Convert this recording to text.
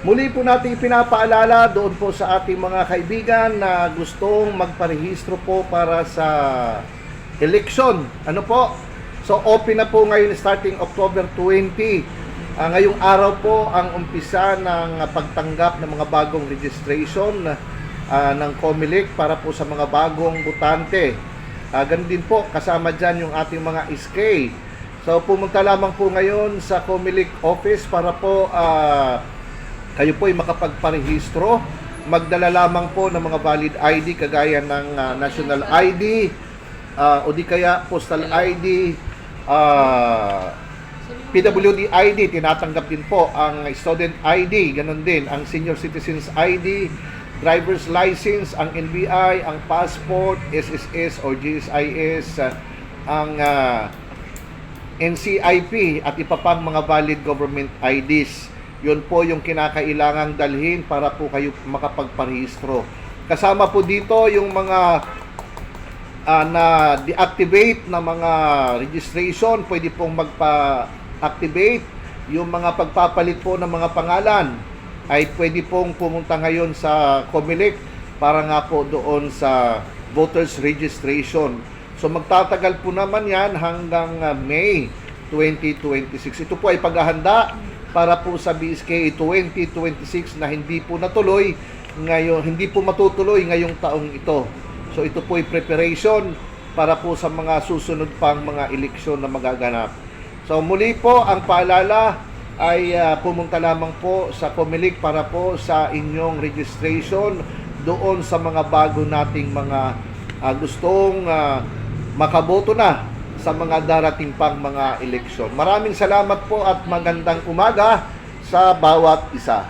Muli po natin pinapaalala doon po sa ating mga kaibigan na gustong magparehistro po para sa election. Ano po? So open na po ngayon starting October 20. Ngayong araw po ang umpisa ng pagtanggap ng mga bagong registration ng COMELEC para po sa mga bagong botante. Ganun din po, kasama dyan yung ating mga SK. So pumunta lamang po ngayon sa COMELEC office para po kayo po ay makapagparehistro. Magdala lamang po ng mga valid ID kagaya ng national ID o di kaya postal ID, PWD ID, tinatanggap din po ang student ID, ganun din ang senior citizens ID, driver's license, ang NBI, ang passport, SSS or GSIS, ang NCIP at iba pang mga valid government IDs. Yun po yung kinakailangang dalhin para po kayo makapagparehistro. Kasama po dito yung mga na deactivate na mga registration, pwede pong magpa-activate. Yung mga pagpapalit po ng mga pangalan ay pwede pong pumunta ngayon sa COMELEC para nga po doon sa voters registration. So magtatagal po naman yan hanggang May 2026. Ito po ay paghahanda para po sa BSK 2026 na hindi po natuloy ngayon, hindi po matutuloy ngayong taong ito. So ito po ay preparation para po sa mga susunod pang mga eleksyon na magaganap. So muli po ang paalala ay pumunta lamang po sa COMELEC para po sa inyong registration doon sa mga bago nating mga gustong makaboto na sa mga darating pang mga eleksyon. Maraming salamat po at magandang umaga sa bawat isa.